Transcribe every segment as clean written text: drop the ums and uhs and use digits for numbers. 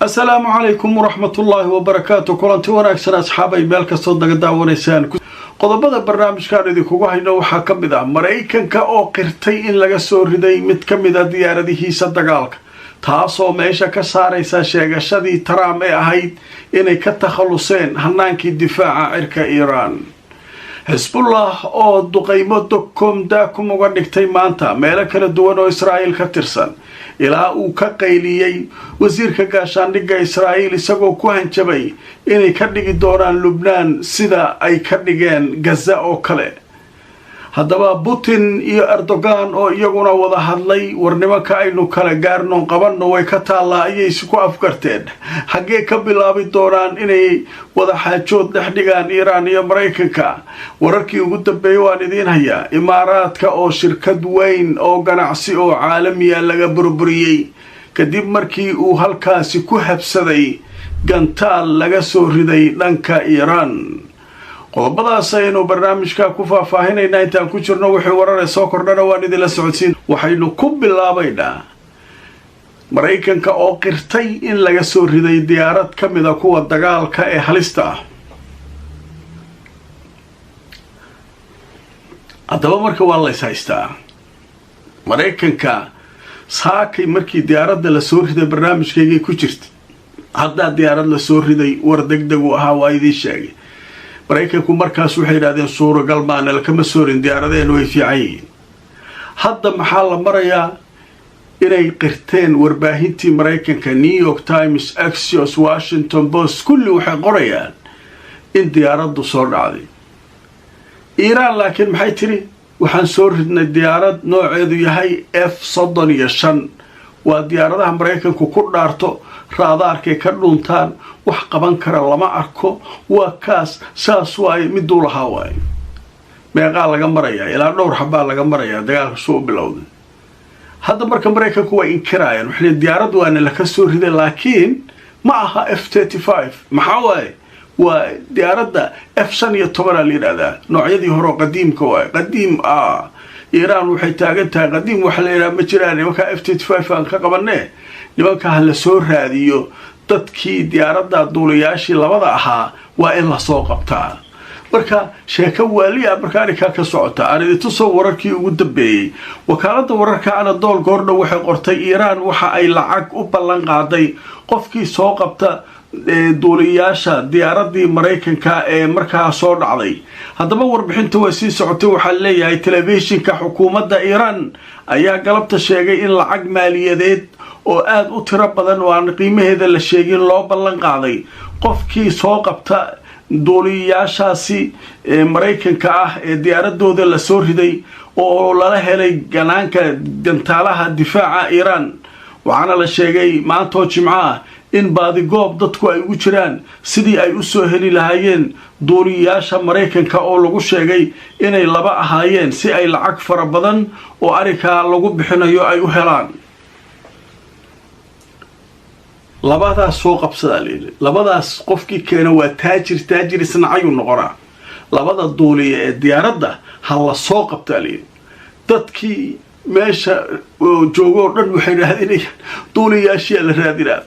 السلام عليكم ورحمة الله وبركاته. كلنتي wanaagsan asxaabay meel kasto daga daawanaysaan qodobada barnaamijkan idinku hayno waxa kamid ah Mareykanka oo qirtay in laga soo riday mid kamid ah diyaaradihiisa dagaalka taasoo meesha ka saaraysa sheegashadii Trump ee ahayd inay ka takhaluseen hanaankii difaaca cirka Iran. Hezbollah oo duqeymo daakum uga dhigtay maanta meelo kala duwan oo Israa'iil ka tirsan ilaa uu ka qayliyay wasiirka gaashaandhigga Israa'iil isagoo ku hanjabay inay ka dhigi doonaan Lubnaan sida ay ka dhigeen Gaza oo kale. haddaba Putin iyo Erdogan oo iyaguna wada hadlay warnimanka aynu kala gaarno qabanno way ka taallaa ayay isku afkarteen xagee ka bilaabi doonaan inay wada xaajood dhexdhigaan Iran iyo Mareykanka. wararkii ugu dambeeyay waan idin hayaa Imaaraadka oo shirkad weyn oo ganacsi oo caalami ah laga burburiyay kadib markii uu halkaasi ku habsaday gantaal laga soo riday dhanka Iran. qodobadaas aynu barnaamijka ku faahfaahinayna intaan ku jirno wixii warar soo kordhana waan idin la socodsiin. waxaynu ku bilaabaynaa Mareykanka oo qirtay in laga soo riday diyaarad kamid ah kuwa dagaalka ee halista ah. haddaba marka waa la haystaa Mareykanka saakay markii diyaaradda la soo riday barnaamijkeygii ku jirtay hadda diyaarad la soo riday war degdeg u ahaa waa idin sheegay. Mareykanku markaas waxay yiraahdeen suuragal ma aan kama soorin diyaaradeen way fiican yihiin. hadda maxaa la marayaa inay qirteen warbaahintii Mareykanka New York Times, Axios, Washington Post kulli waxay qorayaan in diyaaraddu soo dhacday. Iran laakiin maxay tiri waxaan soo ridnay diyaarad nooceedu yahay F-35 waa diyaaradaha Mareykanku ku dhaarto raadaarkay ka dhuntaan wax qaban kara lama arko waa kaas saas waay miduu lahaa waay meeqa laga marayaa ilaa dhowr xabaa laga marayaa dagaalka soo bilowday. hadda marka Mareykanku way inkirayaan waxay diyaarad waana la ka soo riday laakiin ma aha F-35 maxaa waay waa diyaaradda F-15 la yiraahdaa noocyadii hore qadiimka waay qadiim Iran waxay taagan tahay qadiim waxa la yiraahdaa ma jiraan marka F-35 aan ka qabanay nimanka la soo raadiyo dadkii diyaaradda duuliyaashii labada ahaa waa in la soo qabtaa. marka sheeko waaliya markaanka ka socota aanidintu soo wararkii ugu dambeeyay wakaaladda wararka Anadolu goordhow waxay qortay Iran waxa ay lacag u ballan qaaday qofkii soo qabta duuliyaasha diyaaradii Mareykanka ee markaa soo dhacday. haddaba warbixinta way sii socotay waxaa leeyahay telefishinka xukuumadda Iran ayaa galabta sheegay in lacag maaliyadeed oo aad u tiro badan oo aan qiimaheeda la sheegin loo ballan qaaday qofkii soo qabta duuliyaashaasi Mareykanka ah ee diyaaradooda la soo riday oo lala helay ganaanka gantaalaha difaaca Iran. waxaana la sheegay maanta Jimco in baadigoob dadku ay ugu jiraan sidii ay u soo heli lahaayeen duuliyaasha Mareykanka oo lagu sheegay inay laba ahaayeen si ay lacag fara badan oo arrinka lagu bixinayo ay u helaan. labadaas soo qabsada leeyahay labadaas qofkii keena waa taajir isnaacayu noqonaa labada duuliye ee diyaaradda hala soo qabtaa leeyahay. dadkii meesha joogo dhan waxay raadinayaan duuliyaashii la raadinaa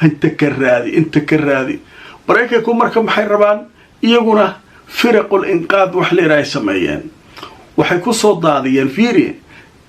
inta ka raadi. Mareykanku marka maxay rabaan iyaguna firaqul inqaad wax leeyahay sameeyeen waxay ku soo daadiyeen fiiri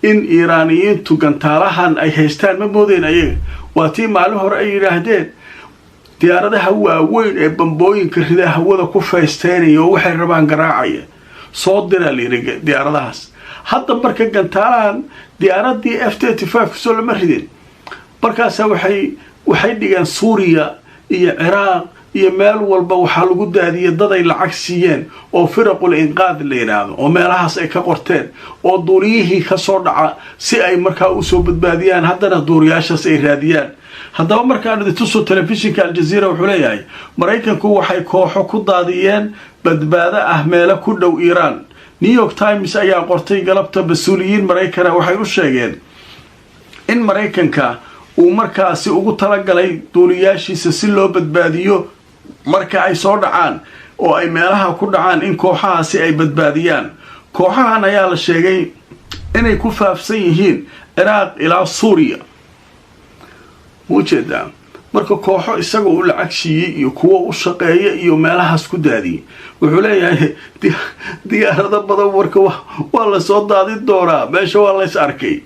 in Iiraaniyiintu gantaalahan ay haystaan ma moodeen ayaga waa tii maalin hore ay yiraahdeen diyaaradaha waaweyn ee bambooyinka rida hawada ku feesteenayo waxay rabaan garaacaya soo dira liiriga diyaaradahaas. hadda marka gantaalahan diyaaradii F-35 soo lama ridin markaas waxay dhigeen Suuriya iyo Ciraaq iyo meel walba waxaa lagu daadiyay dad ay lacag siiyeen oo firaqul inqaad la yiraahdo oo meelahaas ay ka qorteen oo duuliyihii ka soo dhaca si ay markaa u soo badbaadiyaan haddana duuliyaashaas ay raadiyaan. haddaba markaan idintu soo telefishinka Al Jazeera wuxuu leeyahay Mareykanku waxay kooxo ku daadiyeen badbaado ah meelo ku dhow Iran. New York Times ayaa qortay galabta mas'uuliyiin Mareykan waxay u sheegeen in Mareykanka uu markaasi ugu talagalay duuliyaashiisa si loo badbaadiyo marka ay soo dhacaan oo ay meelaha ku dhacaan in kooxahaasi ay badbaadiyaan. kooxahan ayaa la sheegay inay ku faafsan yihiin Ciraaq ilaa Suuriya. وجدا marka kooxo isaga uu lacag siiyey iyo kuwa u shaqeeya iyo meelahaas ku daadiyey wuxuu leeyahay diyaarado badan marka waa la soo daadin doonaa meesha waa lays arkay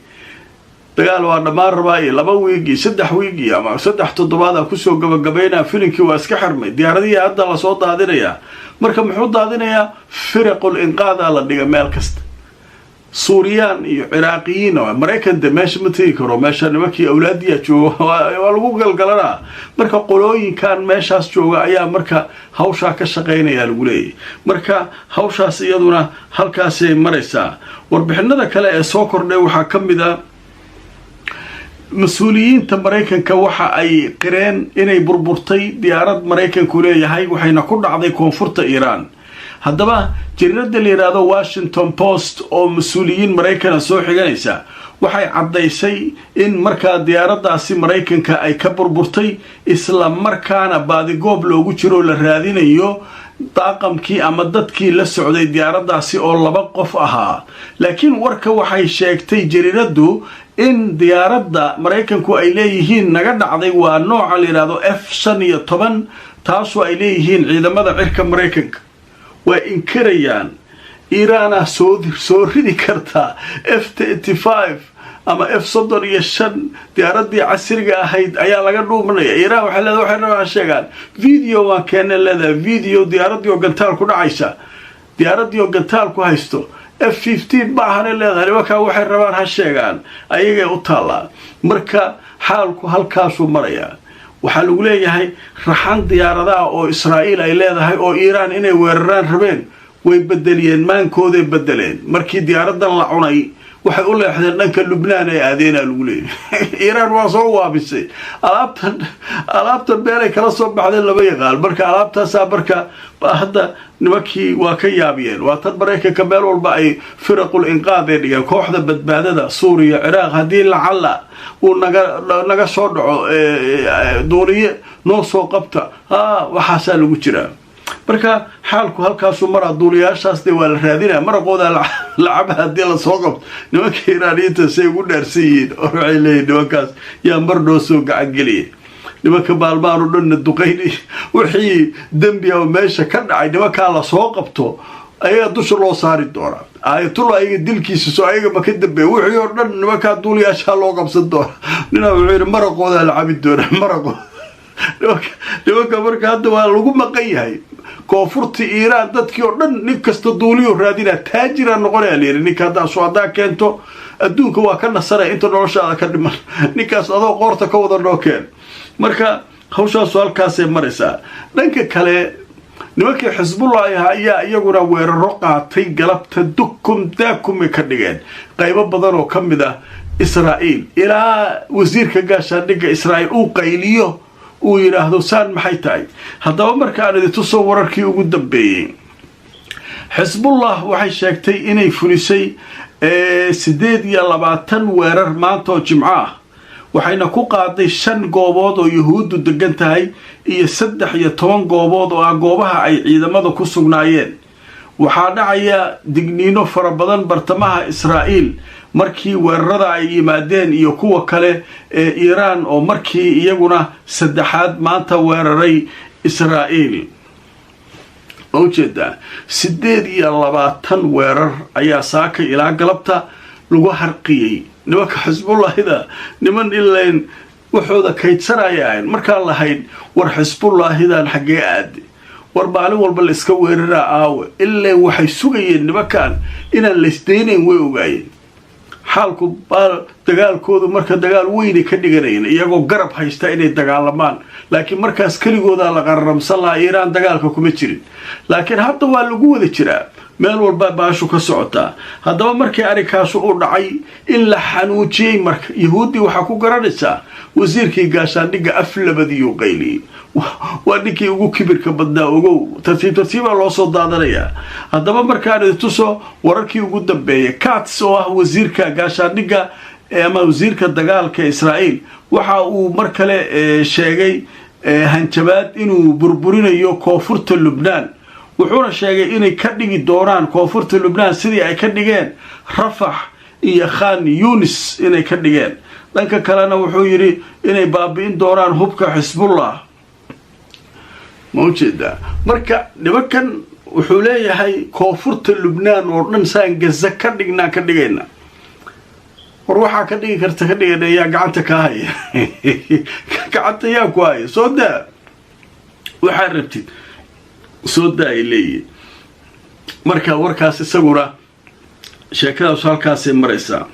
dagaal waa dhammaan rabaa iyo 2 wiig iyo 3 wiig iyo ama 3 toddobaad kusoo gabagabeynaa filimkii waa iska xirmay diyaaradihii hadda la soo daadinayaa marka muxuu daadinayaa firaqul inqaada la dhiga meel kasta Suuriyan iyo Iraaqiyiin oo Mareykan de meesha ma tagi karo meesha nimankii awlaadiya jooga waa lagu galgalanaa marka qolooyinkan meeshaas jooga ayaa marka hawsha ka shaqeynaya lagu leeyahay marka hawshaas iyaduna halkaas ay maraysaa warbixinada kale ee soo kordhay waxa kamid ah مسؤوليين تمريكان كوحا أي قرين إني بربورتي ديارات مريكان كولي هاي وحينا كل عضي كونفورت إيران هذا جريدة اللي هذا واشنطن بوست أو مسؤولين مريكان سوحي جانيسا وحي عضيسي إن مركا ديارات داسي مريكان كأي كبربورتي إسلام مركانا بعد قبل وجرو للرادين إيو طاقمكي ama dadkii la socday diyaaradaasi oo laba qof ahaa laakiin warka waxay sheegtay jariiradu in diyaaradda Mareykanku ay leeyihiin naga dhacday waa nooca la yiraahdo F-15 taasoo ay leeyihiin ciidamada cirka Mareykanka waa inkarayaan Iiraan soo ridi karta F-35 ama F-35 diyaaradii casriga ahayd ayaa laga dhuumanaya Iiraan waxa leedahay sheegan video waan keenay leedahay video diyaaradii oo gantaal ku dhacaysa diyaaradii oo gantaal ku haysto F-15 baahan leedahay waxa waxay rabaan ha sheegan ayaga u taala marka xaalku halkaas uu maraya waxa lagu leeyahay raxan diyaaradaha oo Israa'iil ay leedahay oo Iiraan inay weeraraan rabeen way bedeliyeen maankooda bedeleen markii diyaaradan la cunay waxay u leexdeen dhanka Lubnaan ay aadeenaa lagu leeyahay Iiraan waa soo waabisay alaabta beelay kala soo baxday laba yaqaan marka alaabtaas marka hadda nimankii waa ka yaabiyeen waa tad Mareykanka meel walba ay firaqul inqaad ee dhigan kooxda badbaadada Suuriya Ciraaq hadii la cala uu naga soo dhaco dooniye noo soo qabta waxaas lagu jiraa marka xaalku halkaas uu maraa duuliyaashaas waa la raadinaa maraqooda lacab hadii la soo qabto nimanka Iiraaniyiinta say ugu dhaarsiin oo waxay leeyihiin nimankaas yaa mar dhoo soo gacan galiyay nimanka baalmaan oo dhan duqeynay wixii dambi ah meesha ka dhacay nimanka la soo qabto ayaa dusha loo saari doona ayatullah ay dilkiisa soo ayaga ma ka dambe wixii oo dhan nimanka duuliyaasha loo qabsan doona nina wuxuu maraqooda lacab doona maraqooda nimanka marka hadda waa lagu maqan yahay koonfurta Iiraan dadkii oo dhan nin kasta duuliyo raadina taajir noqonaya leeyahay ninka hadda soo adaa keento adduunka waa ka nasaray inta noloshaada ka dhiman ninkaas adoo qoorta ka wada nookeen marka hawshaas halkaas ay maraysaa dhanka kale nimanka Xisbullah ayaa iyaguna weeraro qaatay galabta daakum ka dhigeen qaybo badan oo kamid ah Israa'iil ilaa wasiirka gaashaandhigga Israa'iil uu qayliyo uu yiraahdo saan maxay tahay hadaba marka aan idin soo wararkii ugu dambeeyay Xisbullah waxay sheegtay inay fulisay 28 weerar maanta oo Jimco ah waxayna ku qaaday 5 goobood oo Yahuudu degan tahay iyo 13 goobood oo goobaha ay ciidamada ku sugnaayeen waxaa dhacaya digniino fara badan bartamaha Israa'iil markii weerarada ay yimaadeen iyo kuwa kale ee Iiraan oo markii iyaguna saddexaad maanta weeraray Israa'iil ujeeda 28 weerar ayaa saaka ilaa galabta lagu harqiyay nimanka Xisbullahida niman ileen waxooda kaydsanayaan marka lahayd war Xisbullahidan xagee aad war maalin walba la iska weeraraa aawe ilaa waxay sugayeen nimankan inaan la isdeenayn way ogaayeen xaalku dagaalkoodu marka dagaal weyn ka dhiganayeen iyagoo garab haysta inay dagaalamaan laakiin markaas kaligooda la qaramsan la Iiraan dagaalka kuma jirin laakiin hadda waa lagu wada jiraa meel walba baashu ka socota hadaba markii arikaas uu dhacay in la xanuujiyay marka Yahuudi waxa ku garanaysa wasiirkii gaashaandhigga aflabadiyo qayli waa ninkii ugu kibirka badnaa ogow tartiib loo soo daadanaya hadaba markaan tuso wararkii ugu dambeeyay Katz oo ah wasiirka gaashaandhigga ama wasiirka dagaalka Israa'iil waxa uu mar kale sheegay hanjabaad inuu burburinayo koonfurta Lubnaan wuxuuna sheegay inay ka dhigi doonaan koonfurta Lubnaan sidii ay ka dhigeen Rafah iyo Khan Yunis inay ka dhigeen dhanka kalena wuxuu yidhi inay baabi'in doonaan hubka xisbullah ma ujeedaa marka nimankan wuxuu leeyahay koonfurta lubnaan oo dhan saan gaza ka dhigayna war waxaa ka dhigi karta ka dhigana yaa gacanta kaa haya gacanta yaa ku haya soo daa waxaad rabtid soo daa ay leeyihin marka warkaas isaguna sheekadaas halkaasay maraysaa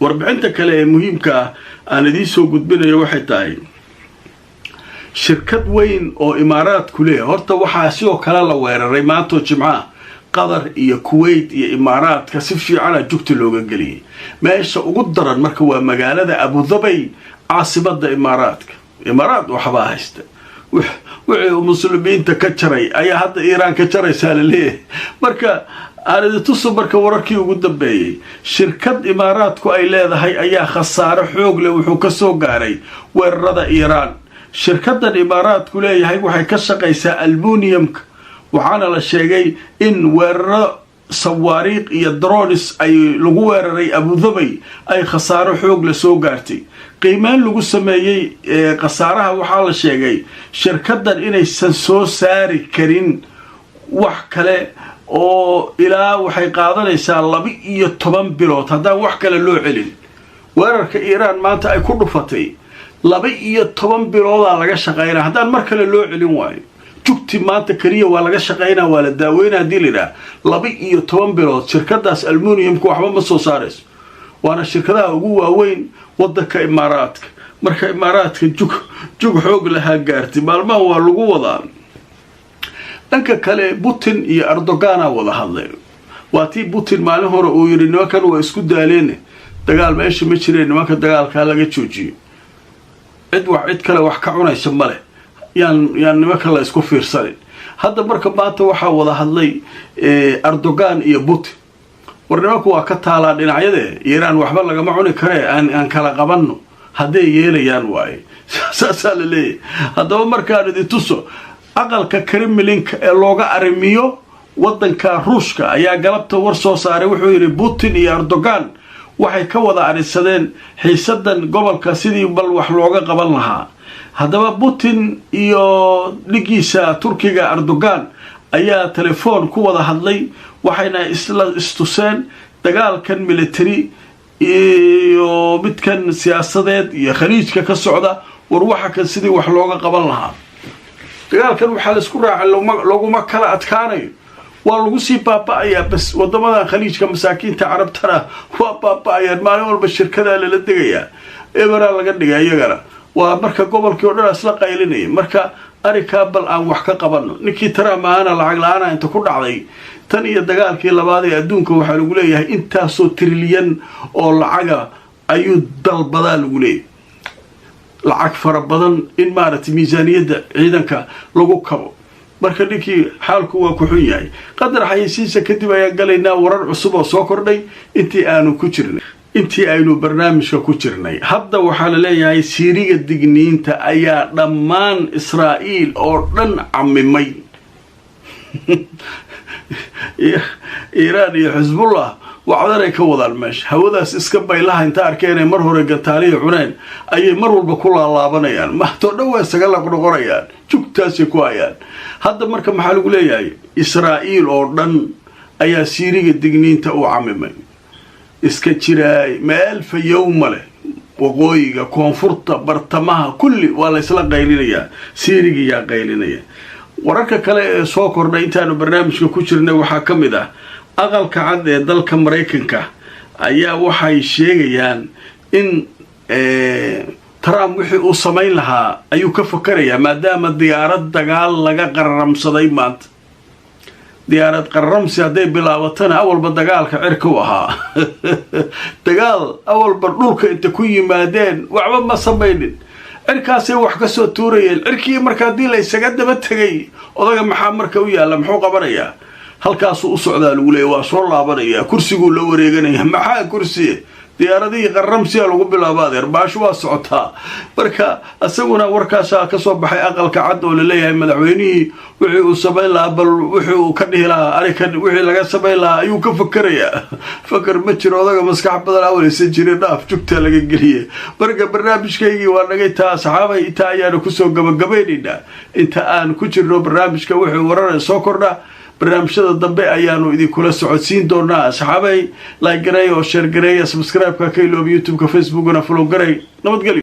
warbixinta kale ee muhiimka ah aan idiin soo gudbinayo waxay tahay shirkad weyn oo imaaraadku leeyahay horta waxaa sidoo kale la weeraray maantoo jimcaha qatar iyo kuwait iyo imaaraadka si fiicana jugta looga geliyay meesha ugu daran marka waa magaalada abudabay caasimada imaaraad waxbaa haysta wixii muslimiinta ka jaray ayaa hadda iiraan ka jaraysaa la leeyahay marka aaniditusu marka wararkii ugu dambeeyey shirkad imaaraadku ay leedahay ayaa khasaare xoog leh wuxuu ka soo gaaray weerarada iiraan shirkadan imaaraadku leeyahay waxay ka shaqaysaa almuniyamka waxaana la sheegay in weeraro sawaariiq iyo dronis ay lagu weeraray abudabay ay khasaaro xoog la soo gaartay qiimeyn lagu sameeyey khasaaraha waxaa la sheegay shirkadan inaysan soo saari karin wax kale oo ilaa waxay qaadanaysaa 12 bilood haddaan wax kale loo celin weerarka iiraan maanta ay ku dhufatay 12 biloodaa laga shaqaynaa haddaan mar kale loo celin waayo jugti maanta keliya waa laga shaqaynaa waa la daaweynaa hadii la yidhaha 12 bilood shirkadaas almuniyamku waxba ma soo saarayso waana shirkadaha ugu waaweyn wadanka imaaraadka marka imaaraadka jug xoog lahaa gaartay maalmaha waa lagu wadaa dhanka kale Putin iyo Erdogan wada hadlay waatii Putin maalin hore uu yiri nimankan waa isku daaleen dagaal meesha ma jireen nimanka dagaalka laga joojiyo cid kale wax ka cunaysa male yaan nimanka la isku fiirsaday hadda marka maanta waxa wada hadlay Erdogan iyo Putin war nimanku waa ka taalaa dhinacyada Iiraan waxba lagama cuni kare aan kala qabanno haday yeelayaan waay saasa la leeyahay hadaba markaan idin tuso aqalka Kremlinka ee looga arimiyo wadanka Ruushka ayaa galabta war soo saaray wuxuu yiri Putin iyo Erdogan waxay ka wada arisadeen xiisadan gobolka sidii bal wax looga qaban lahaa hadaba Putin iyo dhigiisa Turkiga Erdogan ayaa telefoon ku wada hadlay waxayna istuseen dagaalkan military iyo midkan siyaasadeed iyo khaliijka ka socda war waxa kan sidii wax looga qaban lahaa dagaalkan waxa la isku raacay laguma kala adkaanayo waa lagu sii baaba'ayaa bas wadamada khaliijka masaakiinta carabtana waa baaba'ayaan maalin walba shirkada la degayaa eebara laga dhigay iyagana waa marka gobolkii oo dhan isla qaylinay marka arika bal aan wax ka qabano ninkii taramaana lacag la'aana inta ku dhacday tan iyo dagaalkii labaad ee adduunka waxa lagu leeyahay intaasoo trilyan oo lacaga ayuu dalbadaa lagu leeyahay lacag fara badan in maaragtay miisaaniyadda ciidanka lagu kabo marka ninkii xaalku waa ku xun yahay qadar xayeysiisa kadib ayaan galaynaa warar cusub oo soo kordhay intii aynu barnaamijka ku jirnay hadda waxaa la leeyahay siiriga digniinta ayaa dhammaan Israa'iil oo dhan camimay Iiraan iyo Xisbullah wacdaray ka wadaan meesha hawadaas iska baylaha inta arkeen mar hore gataaliyo cuneen ayay mar walba ku laalaabanayaan mahto dhaw isaga la qorqorayaan jugtaasi ku hayaan hadda marka maxaa lagu leeyahay Israa'iil oo dhan ayaa siiriga digniinta u camimay iska jiray meel fayowma leh waqooyiga koonfurta bartamaha kulli waa la isla qaylinaya siiriga yaa qaylinaya wararka kale ee soo kordhay intaanu barnaamijka ku jirnay waxaa ka mid ah aqalka cad ee dalka Mareykanka ayaa waxay sheegayaan in Trump wixii uu sameyn lahaa ayuu ka fakarayaa maadaama diyaarad dagaal laga qaramsaday maanta diyaarad qaramsi haday bilaabatana awalba dagaalka cirka u ahaa dagaal awalba dhulka inta ku yimaadeen waxba ma sameeynin cirkaasay wax ka soo tuurayeen cirkii marka hadii la isaga daba tagay odaga maxaa marka u yaala muxuu qabanayaa halkaas u socdaa lagu leeyahay waa soo laabanaya kursigu la wareeganaya maxaa kursiga diyaaradihii qarramsiya lagu bilaabo adeer baashu waa socotaa marka asaguna warkaasaa ka soo baxay aqalka cad oo laleeyahay madaxweynihii wixii uu samayn lahaa bal wixii uu ka dhihi lahaa arikan wixii laga samayn lahaa ayuu ka fakerayaa fakar ma jiro odaga maskax badan awaleysan jirin dhaaf jugta laga geliye marka barnaamijkaygii waa nagay taa asxaabay inta ayaanu kusoo gabagabaynaynaa inta aan ku jirno barnaamijka wixii wararaya soo kordha barnaamijyada dambe ayaanu idinkula socodsiin doonaa asxaabay like garay oo share garay subscribe ka iloobi youtube ka facebook na follow garay nabadgelyo